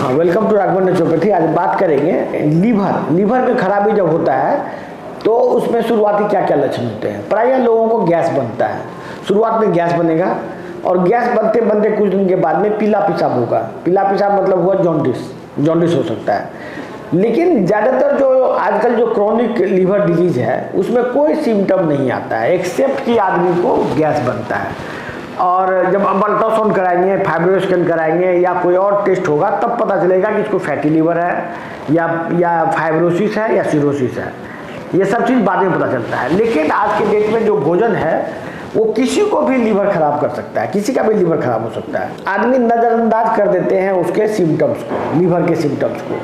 हाँ, welcome to Raghavan naturopathy. आज बात करेंगे लीवर में खराबी जब होता है तो उसमें शुरुआती क्या क्या लक्षण होते हैं। प्रायः लोगों को गैस बनता है, शुरुआत में गैस बनेगा और गैस बनते बनते कुछ दिन के बाद में पीला पेशाब होगा। पीला पेशाब मतलब हुआ जॉन्डिस हो सकता है। लेकिन ज़्यादातर जो आजकल जो क्रॉनिक लीवर डिजीज है उसमें कोई सिम्टम नहीं आता है एक्सेप्ट कि आदमी को गैस बनता है। और जब हम अल्ट्रासाउंड कराएंगे, फाइब्रो स्कैन कराएंगे या कोई और टेस्ट होगा तब पता चलेगा कि इसको फैटी लीवर है या फाइब्रोसिस है या सिरोसिस है। ये सब चीज़ बाद में पता चलता है। लेकिन आज के डेट में जो भोजन है वो किसी को भी लीवर खराब कर सकता है, किसी का भी लीवर खराब हो सकता है। आदमी नज़रअंदाज कर देते हैं उसके सिम्टम्स को, लीवर के सिम्टम्स को।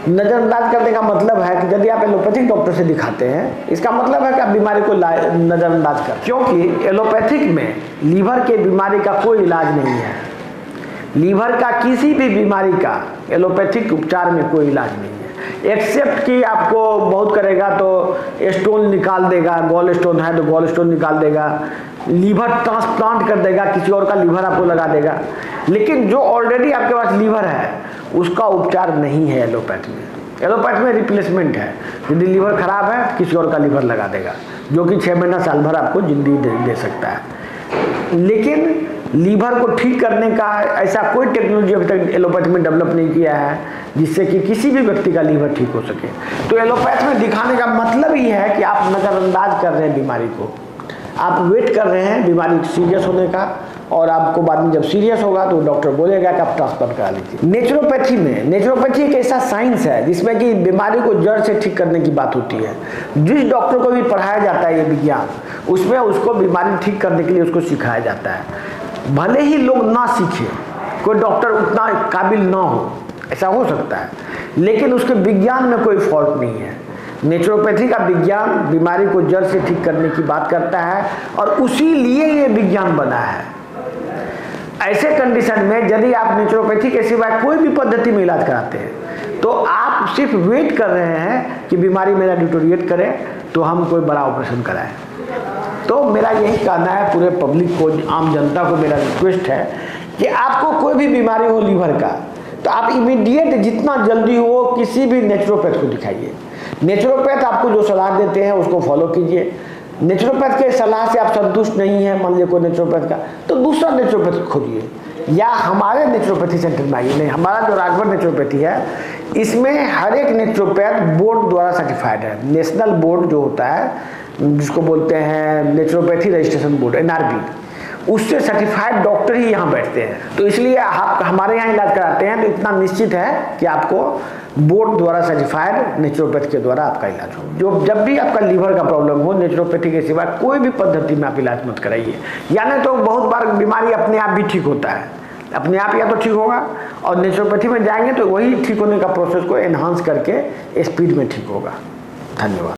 नज़रअंदाज करने का मतलब है कि यदि आप एलोपैथिक डॉक्टर से दिखाते हैं, इसका मतलब है कि आप बीमारी को नज़रअंदाज कर, क्योंकि एलोपैथिक में लीवर के बीमारी का कोई इलाज नहीं है। लीवर का किसी भी बीमारी का एलोपैथिक उपचार में कोई इलाज नहीं है, एक्सेप्ट कि आपको बहुत करेगा तो स्टोन निकाल देगा, गॉल स्टोन है तो गॉल स्टोन निकाल देगा, लीवर ट्रांसप्लांट कर देगा, किसी और का लीवर आपको लगा देगा। लेकिन जो ऑलरेडी आपके पास लीवर है उसका उपचार नहीं है एलोपैथी में। एलोपैथी में रिप्लेसमेंट है। यदि लीवर खराब है किसी और का लीवर लगा देगा, जो कि 6 महीना साल भर आपको जिंदगी दे सकता है। लेकिन लीवर को ठीक करने का ऐसा कोई टेक्नोलॉजी अभी तक एलोपैथी में डेवलप नहीं किया है जिससे कि किसी भी व्यक्ति का लीवर ठीक हो सके। तो एलोपैथी में दिखाने का मतलब ही है कि आप नज़रअंदाज कर रहे हैं बीमारी को, आप वेट कर रहे हैं बीमारी सीरियस होने का, और आपको बाद में जब सीरियस होगा तो डॉक्टर बोलेगा कि आप ट्रांसप्लांट करा लीजिए। नेचुरोपैथी एक ऐसा साइंस है जिसमें कि बीमारी को जड़ से ठीक करने की बात होती है। जिस डॉक्टर को भी पढ़ाया जाता है ये विज्ञान, उसमें उसको बीमारी ठीक करने के लिए उसको सिखाया जाता है। भले ही लोग ना सीखे, कोई डॉक्टर उतना काबिल ना हो, ऐसा हो सकता है, लेकिन उसके विज्ञान में कोई फॉल्ट नहीं है। नेचुरोपैथी का विज्ञान बीमारी को जड़ से ठीक करने की बात करता है और उसी लिए ये विज्ञान बना है। ऐसे कंडीशन में यदि आप नेचुरोपैथी के सिवाय कोई भी पद्धति में इलाज कराते हैं तो आप सिर्फ वेट कर रहे हैं कि बीमारी मेरा डिटोरिएट करे तो हम कोई बड़ा ऑपरेशन कराएं। तो मेरा यही कहना है पूरे पब्लिक को, आम जनता को मेरा रिक्वेस्ट है कि आपको कोई भी बीमारी हो लीवर का तो आप इमीडिएट जितना जल्दी हो किसी भी नेचुरोपैथ को दिखाइए। नेचुरोपैथ आपको जो सलाह देते हैं उसको फॉलो कीजिए। नेचुरोपैथ के सलाह से आप संतुष्ट नहीं है, मान लीजिए कोई नेचुरोपैथ का, तो दूसरा नेचुरोपैथ खोजिए या हमारे नेचुरोपैथी सेंटर में आइए। नहीं, हमारा जो राघवन नेचुरोपैथी है इसमें हर एक नेचुरोपैथ बोर्ड द्वारा सर्टिफाइड है। नेशनल बोर्ड जो होता है जिसको बोलते हैं नेचुरोपैथी रजिस्ट्रेशन बोर्ड, NRB, उससे सर्टिफाइड डॉक्टर ही यहाँ बैठते हैं। तो इसलिए आप हमारे यहाँ इलाज कराते हैं तो इतना निश्चित है कि आपको बोर्ड द्वारा सर्टिफाइड नेचुरोपैथ के द्वारा आपका इलाज हो। जो जब भी आपका लीवर का प्रॉब्लम हो, नेचुरोपैथी के सिवा कोई भी पद्धति में आप इलाज मत कराइए। यानी तो बहुत बार बीमारी अपने आप भी ठीक होता है, अपने आप या तो ठीक होगा, और नेचुरोपैथी में जाएंगे तो वही ठीक होने का प्रोसेस को एनहांस करके स्पीड में ठीक होगा। धन्यवाद।